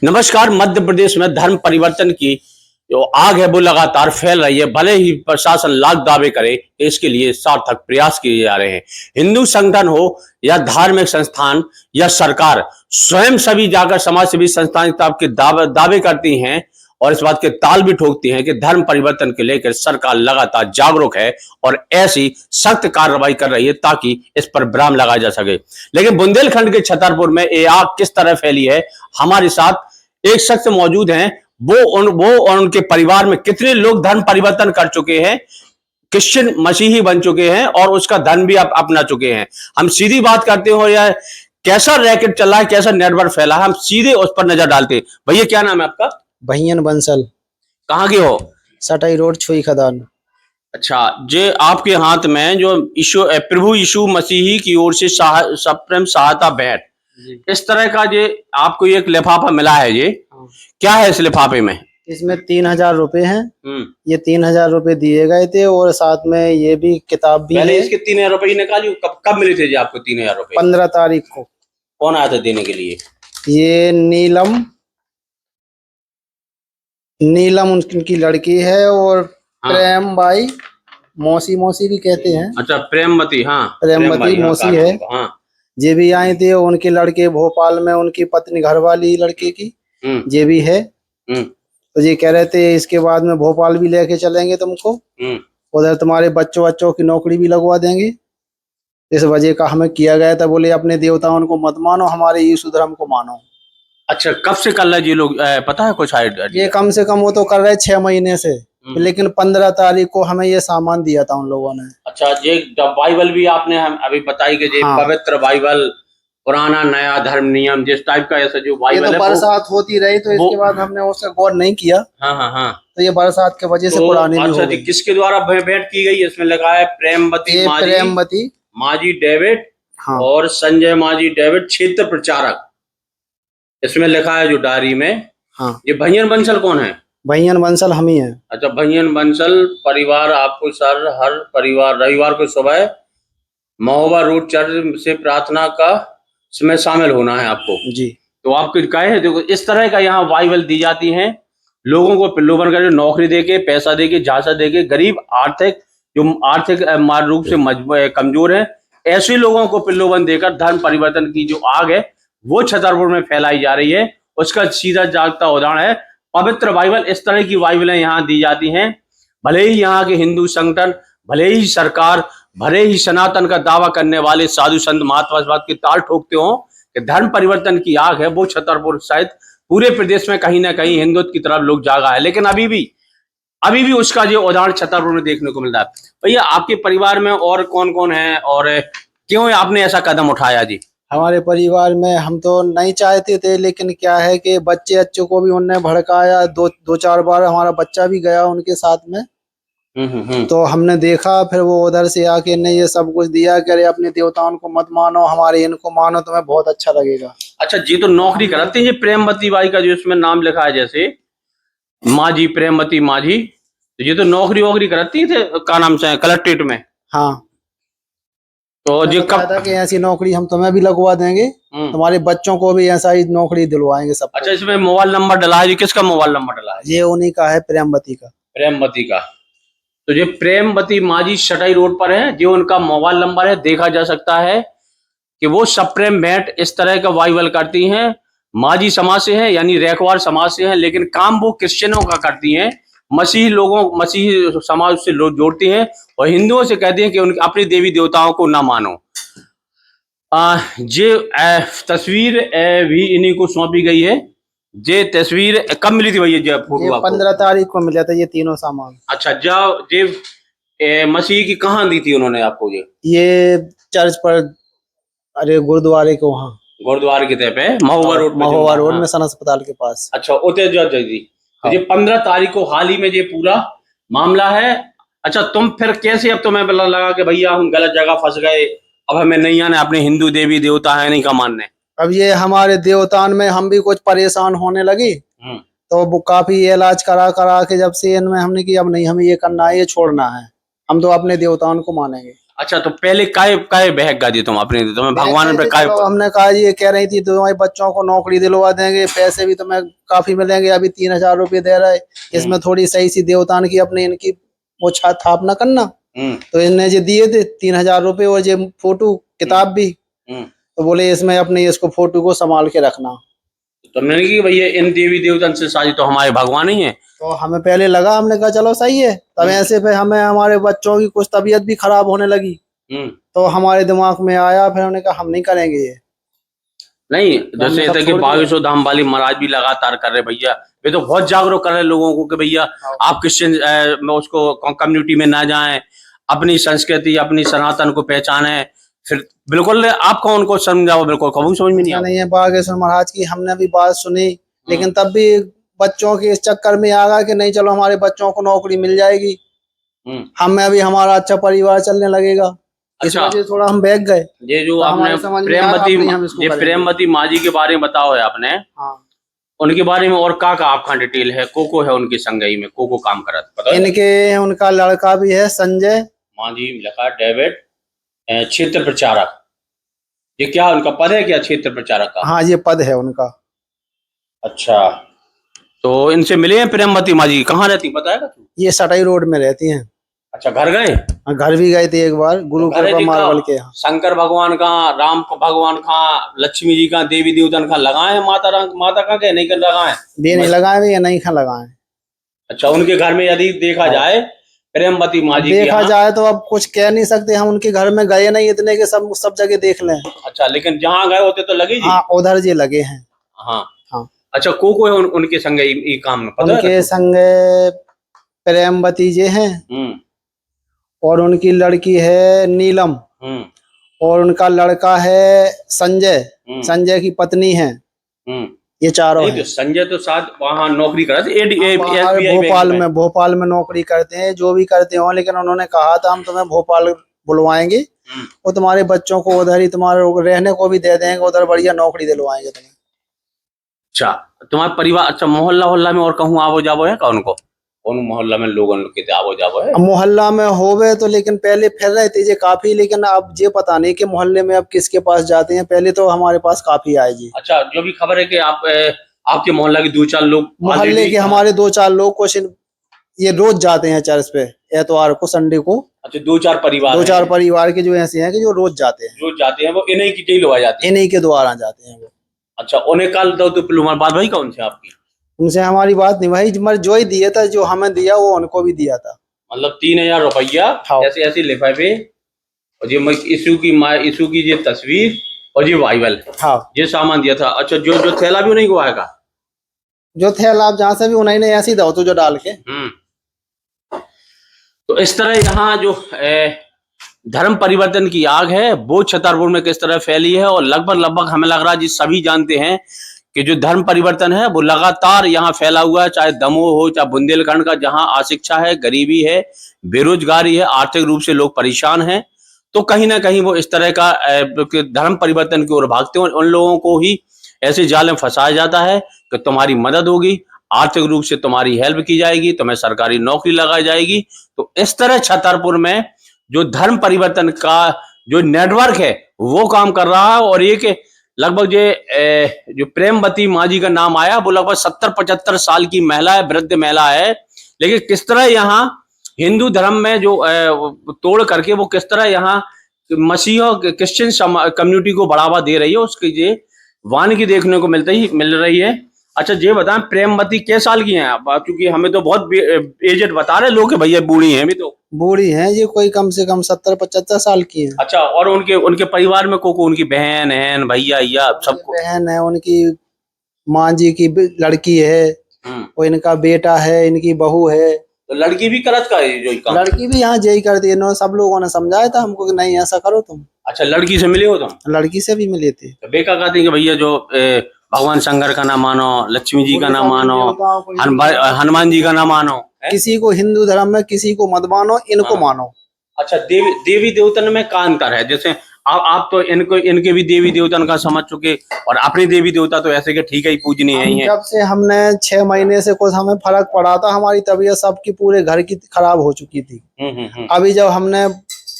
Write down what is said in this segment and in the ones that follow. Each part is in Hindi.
नमस्कार। मध्य प्रदेश में धर्म परिवर्तन की जो आग है वो लगातार फैल रही है। भले ही प्रशासन लाख दावे करे, इसके लिए सार्थक प्रयास किए जा रहे हैं। हिंदू संगठन हो या धार्मिक संस्थान या सरकार, स्वयं सभी जाकर समाज सेवी संस्थाएं के दावे करती हैं और इस बात के ताल भी ठोकती हैं कि धर्म परिवर्तन के लेकर सरकार लगातार जागरूक है और ऐसी सख्त कार्रवाई कर रही है ताकि इस पर विराम लगाया जा सके। लेकिन बुंदेलखंड के छतरपुर में ये आग किस तरह फैली है, हमारे साथ एक शख्स मौजूद हैं। वो और उनके परिवार में कितने लोग धर्म परिवर्तन कर चुके हैं, क्रिश्चियन मसीही बन चुके हैं और उसका धर्म भी अपना चुके हैं। हम सीधी बात करते हो या कैसा रैकेट चल रहा है, कैसा नेटवर्क फैला है, हम सीधे उस पर नजर डालते हैं। भैया क्या नाम है आपका? भैयन बंसल। कहाँ के हो? सटाई रोड, छुई खदान। अच्छा, जे आपके हाथ में जो प्रभु यीशु मसीही की ओर से सप्रेम सहायता भेंट, इस तरह का ये आपको एक लिफाफा मिला है, ये क्या है इस लिफाफे में? इसमें 3000 रुपए हैं। ये 3000 रुपए दिए गए थे और साथ में ये भी किताब भी पहले है। इसके 3000 रुपए निकाली, कब मिले थे जी आपको 3000 रुपए? 15 तारीख को। कौन आया था देने के लिए? ये नीलम उनकी लड़की है और प्रेम बाई, मौसी भी कहते हैं। अच्छा, प्रेमवती। हाँ, प्रेमवती मौसी है। हाँ, ये भी आए थे। उनके लड़के भोपाल में, उनकी पत्नी घरवाली लड़के की ये भी है। तो ये कह रहे थे इसके बाद में भोपाल भी लेके चलेंगे तुमको, उधर तुम्हारे बच्चों की नौकरी भी लगवा देंगे। इस वजह का हमें किया गया था। बोले अपने देवताओं को मत मानो, हमारे यीशु धर्म को मानो। अच्छा, कब से कर रहे ये लोग, पता है कुछ? ये कम से कम वो तो कर रहे 6 महीने से, लेकिन 15 तारीख को हमें ये सामान दिया था उन लोगों ने। अच्छा, ये बाइबल भी आपने हम अभी बताई कि हाँ। पवित्र बाइबल, पुराना नया धर्म नियम, जिस टाइप का ऐसा जो बाइबल है, बरसात होती रही तो इसके बाद हमने उसका गौर नहीं किया। हाँ। तो ये बरसात के वजह से पुरानी भी हो गई। किसके द्वारा भेंट की गई? इसमें लिखा है प्रेमवती माजी डेविड। हाँ। और संजय माजी डेविड, क्षेत्र प्रचारक, इसमें लिखा है जो डायरी में। हाँ। ये भैयन बंसल कौन है? भैयन बंसल हम ही हैं। अच्छा, भैयन बंसल परिवार आपको सर हर परिवार रविवार को सुबह महोबा रोड चर्च से प्रार्थना का में शामिल होना है आपको जी। तो आपको कहे है, देखो इस तरह का यहाँ बाइबल दी जाती है लोगों को पिल्लूबन कर, नौकरी देके, पैसा देके, झांसा देके, गरीब आर्थिक रूप से कमजोर है, ऐसे लोगों को पिल्लूबन देकर धर्म परिवर्तन की जो आग है वो छतरपुर में फैलाई जा रही है। उसका सीधा जागता उदाहरण है पवित्र बाइबल। इस तरह की बाइबलें यहाँ दी जाती हैं। भले ही यहाँ के हिंदू संगठन, भले ही सरकार, भले ही सनातन का दावा करने वाले साधु संत महात्मा इस बात की ताल ठोकते हो कि धर्म परिवर्तन की आग है वो छतरपुर शायद पूरे प्रदेश में कहीं ना कहीं हिंदुत्व की तरफ लोग जागा है, लेकिन अभी भी उसका जो उदाहरण छतरपुर में देखने को मिल रहा है। भैया आपके परिवार में और कौन कौन है और क्यों आपने ऐसा कदम उठाया जी? हमारे परिवार में हम तो नहीं चाहते थे, लेकिन क्या है कि बच्चों को भी उनने भड़काया। दो चार बार हमारा बच्चा भी गया उनके साथ में। तो हमने देखा, फिर वो उधर से आके ने ये सब कुछ दिया, करे अपने देवताओं को मत मानो, हमारे इनको मानो, तुम्हें बहुत अच्छा लगेगा। अच्छा, ये तो नौकरी कराते हैं ये प्रेमवती बाई का जो इसमें नाम लिखा है, जैसे माजी, प्रेमवती माजी, तो ये तो नौकरी कराती थे, क्या नाम से, कलेक्ट्रेट में। हाँ। तो जो कब था कि ऐसी नौकरी हम तुम्हें भी लगवा देंगे, तुम्हारे बच्चों को भी ऐसा ही नौकरी दिलवाएंगे सब। अच्छा, इसमें मोबाइल नंबर डला है? किसका मोबाइल नंबर डला है? ये उन्हीं का है, प्रेमवती का। तो ये प्रेमवती माजी सटाई रोड पर है, जो उनका मोबाइल नंबर है। देखा जा सकता है कि वो सप्रेम भेंट इस तरह का बाइबल करती हैं। माजी समाज से हैं, यानी रैकवार समाज से हैं, लेकिन काम वो क्रिश्चियनों का करती हैं। मसीही समाज से लोग जोड़ती हैं और हिंदुओं से कहती हैं कि उनके अपने देवी देवताओं को ना मानो। ये तस्वीर भी इन्हीं को सौंपी गई है। ये तस्वीर कब मिली थी भैया? फोटो 15 तारीख को मिला था ये तीनों सामान। अच्छा, ये मसीह की कहाँ दी थी उन्होंने आपको? ये चर्च पर, अरे गुरुद्वारे को, वहाँ गुरुद्वारे के तय पे महोबा रोड में सन अस्पताल के पास। अच्छा, उते दी। हाँ। ये 15 तारीख को हाल ही में ये पूरा मामला है। अच्छा, तुम फिर कैसे, अब तुम्हें लगा कि भैया हम गलत जगह फंस गए, अब हमें नहीं आने, अपने हिंदू देवी देवता है नहीं का मानने? अब ये हमारे देवतान में हम भी कुछ परेशान होने लगी, तो वो काफी इलाज करा के जब से इनमें हमने की अब नहीं, हमें ये करना है, ये छोड़ना है, हम तो अपने देवताओं को मानेंगे। अच्छा, तो पहले काय काय बहक गा दी तुम अपने, तुम्हें भगवान पे काय? चलो, हमने कहा ये कह रही थी तुम्हारे बच्चों को नौकरी दिलवा देंगे, पैसे भी तुम्हें काफी मिलेंगे, अभी 3,000 रुपये दे रहे, इसमें थोड़ी सही सी देवतान की अपनी इनकी वो स्थापना करना। तो इनने जो दिए थे 3,000 रुपये और ये फोटो किताब भी, तो बोले इसमें अपने इसको फोटो को संभाल के रखना। तो मैंने कि भैया इन देवी देवतन से शादी, तो हमारे भगवान ही है। तो हमें पहले लगा, हमने कहा चलो सही है, तब ऐसे पे हमें हमारे बच्चों की कुछ तबीयत भी खराब होने लगी, तो हमारे दिमाग में आया, फिर हमने कहा हम नहीं करेंगे ये। नहीं, तो जैसे था कि बागेश्वर धाम वाली महाराज भी लगातार कर रहे भैया, वे तो बहुत जागरूक कर रहे लोगों को कि भैया आप क्रिश्चियन में उसको कम्युनिटी में ना जाएं, अपनी संस्कृति अपनी सनातन को पहचाने। फिर बिल्कुल आपको उनको समझाओ, बिल्कुल कभी समझ में नहीं है बागेश्वर महाराज की, हमने भी बात सुनी, लेकिन तब भी बच्चों के इस चक्कर में आ गया कि नहीं चलो हमारे बच्चों को नौकरी मिल जाएगी, हमें भी हमारा अच्छा परिवार चलने लगेगा। अच्छा, इस वजह से थोड़ा हम बैठ गए। ये जो आपने प्रेमवती माँ जी के बारे में बताओ है आपने, उनके बारे में और का आपका डिटेल है? को है उनकी संगई में, को काम करा पता है? इनके उनका लड़का भी है संजय। माँ जी लिखा डेविड, क्षेत्र प्रचारक। ये क्या उनका पद है क्या, क्षेत्र प्रचारक का? हाँ, ये पद है उनका। अच्छा, तो इनसे मिले हैं प्रेमवती माँ जी? कहाँ रहती पता है? ये सटाई रोड में रहती हैं। अच्छा, घर गए? घर भी गए थे एक बार, गुरु कृपा मार्बल के यहाँ। शंकर भगवान का, राम भगवान का, लक्ष्मी जी का, देवी देवतन का लगाए हैं? माता का के नहीं कर लगाए? नहीं लगाए भी, नहीं खा लगाए। अच्छा, उनके घर में यदि देखा जाए प्रेमवती माँ जी देखा जाए तो अब कुछ कह नहीं सकते, हम उनके घर में गए नहीं इतने के सब जगह देख लें। अच्छा, लेकिन जहाँ गए होते तो लगे जी? हाँ, उधर जी लगे हैं। हाँ हाँ। अच्छा, को है उनके संग ये काम में पता है? उनके संग प्रेमवती जी हैं, और उनकी लड़की है नीलम, और उनका लड़का है संजय, संजय की पत्नी है। ये चारों हैं। तो संजय तो साथ वहाँ नौकरी करा थे भोपाल में नौकरी करते हैं, जो भी करते हो, लेकिन उन्होंने कहा था हम तुम्हें भोपाल बुलवाएंगे और तुम्हारे बच्चों को उधर ही तुम्हारे रहने को भी दे देंगे, उधर बढ़िया नौकरी दिलवाएंगे तुम्हें। अच्छा, तुम्हारा परिवार, अच्छा मोहल्ला में और कहूँ आवो जावो है का उनको? कौन मोहल्ला में लोगों के आवो जावो है? मोहल्ला में होवे तो, लेकिन पहले फिर रहे थे काफी, लेकिन अब ये पता नहीं कि मोहल्ले में अब किसके पास जाते हैं, पहले तो हमारे पास काफी आए जी। अच्छा, जो भी खबर है कि आपके मोहल्ला के 2-4 लोग, मोहल्ले के हमारे 2-4 लोग कुछ ये रोज जाते हैं चर्च पे एतवार को, संडे को। अच्छा, 2-4 परिवार के जो ऐसे हैं कि जो रोज जाते हैं, वो इन्हीं की लोग जाते हैं, इन्हीं के द्वारा जाते हैं वो। अच्छा, उन्हें कल तो बात भाई कौन से आपकी? उनसे हमारी बात नहीं भाई, जो ही दिया था, जो हमें दिया वो उनको भी दिया था। मतलब 3,000 रुपया ऐसे लिफाफे, और यीशु की ये तस्वीर और ये बाइबल, ये सामान दिया था। अच्छा, जो थैला भी उन्हीं को आएगा? जो थैला आप जहाँ से भी उन्हीं ने ऐसी दो तो जो डाल के। तो इस तरह यहाँ जो धर्म परिवर्तन की आग है वो छतरपुर में किस तरह फैली है, और लगभग हमें लग रहा है जी सभी जानते हैं कि जो धर्म परिवर्तन है वो लगातार यहाँ फैला हुआ है, चाहे दमोह हो, चाहे बुंदेलखंड का, जहाँ अशिक्षा है, गरीबी है, बेरोजगारी है, आर्थिक रूप से लोग परेशान हैं, तो कहीं ना कहीं वो इस तरह का धर्म परिवर्तन की ओर भागते हैं। उन लोगों को ही ऐसे जाल में फंसाया जाता है कि तुम्हारी मदद होगी, आर्थिक रूप से तुम्हारी हेल्प की जाएगी, तुम्हें सरकारी नौकरी लगाई जाएगी। तो इस तरह छतरपुर में जो धर्म परिवर्तन का जो नेटवर्क है वो काम कर रहा है, और ये लगभग जो प्रेमवती माँ जी का नाम आया वो लगभग 70-75 साल की महिला है, वृद्ध महिला है, लेकिन किस तरह यहाँ हिंदू धर्म में जो तोड़ करके वो किस तरह यहाँ मसीह क्रिश्चियन कम्युनिटी को बढ़ावा दे रही है, उसकी ये वानगी देखने को मिल रही है। अच्छा, ये बताएं प्रेमवती क्या साल की हैं आप? क्योंकि हमें तो बहुत एजेड बता रहे लोग कि भैया बूढ़ी हैं, अभी तो बूढ़ी हैं ये, कोई कम से कम 70-75 साल की है। अच्छा, और उनके परिवार में को उनकी बहन भैया या सबको? बहन है, उनकी माँ जी की लड़की है, और इनका बेटा है, इनकी बहू है। तो लड़की भी करत का जो काम? लड़की भी यहाँ यही करती है, सब लोगों ने समझाया था हमको कि नहीं ऐसा करो तुम। अच्छा, लड़की से मिले हो तुम? लड़की से भी मिले थे। तो बेका कहते हैं कि भैया जो भगवान शंकर का ना मानो, लक्ष्मी जी का ना मानो, हनुमान जी का ना मानो, किसी को हिंदू धर्म में किसी को मत मानो, इनको मानो। अच्छा, देवी देवतन में का अंतर है? जैसे आप तो इनके भी देवी देवतन का समझ चुके, और अपने देवी देवता तो ऐसे के ठीक है ही पूजनीय है। जब से हमने 6 महीने से कुछ हमें फर्क पड़ा था, हमारी तबीयत सबकी पूरे घर की खराब हो चुकी थी। अभी जब हमने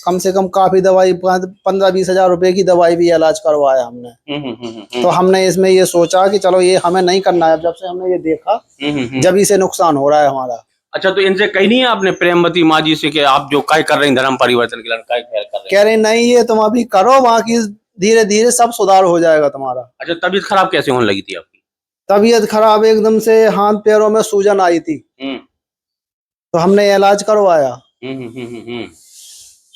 कम से कम काफी दवाई 15-20 हजार रुपए की दवाई भी इलाज करवाया हमने। तो हमने इसमें ये सोचा कि चलो ये हमें नहीं करना है। जब से हमने ये देखा जब इसे नुकसान हो रहा है हमारा। अच्छा, तो इनसे कही नहीं है आपने प्रेमवती माँ जी से कि आप जो काय कर रही हैं धर्म परिवर्तन के लिए काय कर रहे हैं? कह रहे नहीं ये तुम अभी करो, बाकी धीरे धीरे सब सुधार हो जाएगा तुम्हारा। अच्छा, तबीयत खराब कैसे होने लगी थी आपकी? तबीयत खराब एकदम से, हाथ पैरों में सूजन आई थी, तो हमने इलाज करवाया।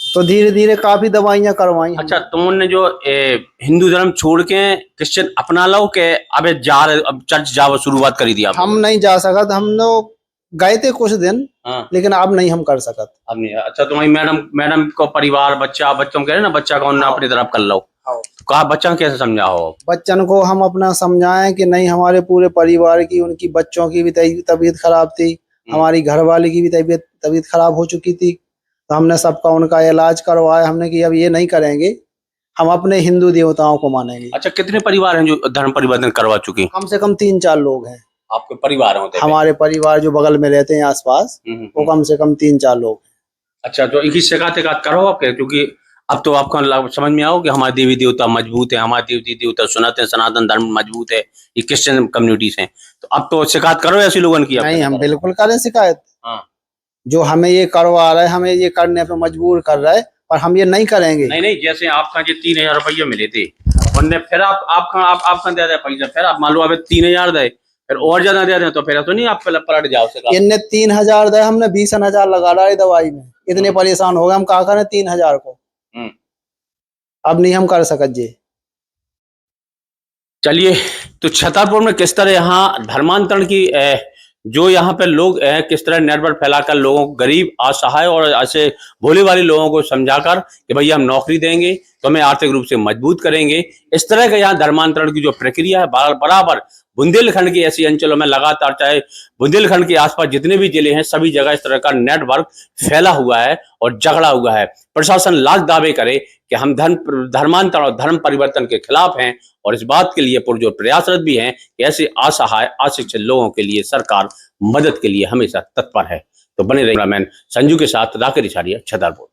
तो धीरे धीरे काफी दवाइयां करवाई। अच्छा, तुमने जो हिंदू धर्म छोड़ के क्रिश्चियन अपना लो के अब अब चर्च जाओ शुरुआत करी थी आप? हम नहीं जा सकत, हम लोग गए थे कुछ दिन। हाँ। लेकिन अब नहीं हम कर सकत। अब नहीं। अच्छा, तुम्हारी मैडम को परिवार बच्चा बच्चों कह रहे ना बच्चा को अपनी तरफ कर लो, तो कहा बच्चा कैसे समझाओ? बच्चन को हम अपना समझाएं कि नहीं, हमारे पूरे परिवार की, उनकी बच्चों की भी तबीयत खराब थी, हमारी घरवाली की भी तबीयत खराब हो चुकी थी। तो हमने सबका उनका इलाज करवाया। हमने कि अब ये नहीं करेंगे, हम अपने हिंदू देवताओं को मानेंगे। अच्छा, कितने परिवार हैं जो धर्म परिवर्तन करवा चुके हैं? कम से कम 3-4 लोग हैं। आपके परिवार होते हैं? हमारे परिवार जो बगल में रहते हैं आसपास, वो कम से कम 3-4 लोग। अच्छा, तो इनकी शिकायत करो आपके, क्योंकि अब तो आपको समझ में आओ कि हमारे देवी देवता मजबूत है, हमारे देवी देवता सनातन धर्म मजबूत है, ये क्रिश्चियन कम्युनिटीज हैं, तो अब तो शिकायत करो ऐसे लोगों की। नहीं, हम बिल्कुल करें शिकायत। हाँ। जो हमें ये करवा रहा है, हमें ये करने पे मजबूर कर रहा है, और हम ये नहीं करेंगे। नहीं, जैसे आपका जो 3000 रुपये मिले थे, उनने फिर आपका दे दे पैसा, फिर आप मान लो अब 3000 दे, फिर और ज्यादा दे दें तो फिर तो नहीं आप पलट जाओ। इनने 3000 दे, हमने 20,000 लगा रहा है दवाई में। इतने परेशान हो गए, हम कहा करें 3000 को। अब नहीं हम कर सकते जी। चलिए, तो छतरपुर में किस तरह यहाँ धर्मांतरण की जो यहाँ पे लोग किस तरह नेटवर्क फैलाकर लोगों को, गरीब असहाय और ऐसे भोले वाले लोगों को समझाकर कि भैया हम नौकरी देंगे तो हमें आर्थिक रूप से मजबूत करेंगे, इस तरह का यहाँ धर्मांतरण की जो प्रक्रिया है बराबर बुंदेलखंड के ऐसे अंचलों में लगातार, चाहे बुंदेलखंड के आसपास जितने भी जिले हैं सभी जगह इस तरह का नेटवर्क फैला हुआ है और जगड़ा हुआ है। प्रशासन लाख दावे करे कि हम धर्मांतरण और धर्म परिवर्तन के खिलाफ हैं, और इस बात के लिए पुरजोर प्रयासरत भी हैं कि ऐसे असहाय अशिक्षित लोगों के लिए सरकार मदद के लिए हमेशा तत्पर है। तो बने रहिए। कैमरामैन संजू के साथ राकेश इछारिया, छतरपुर।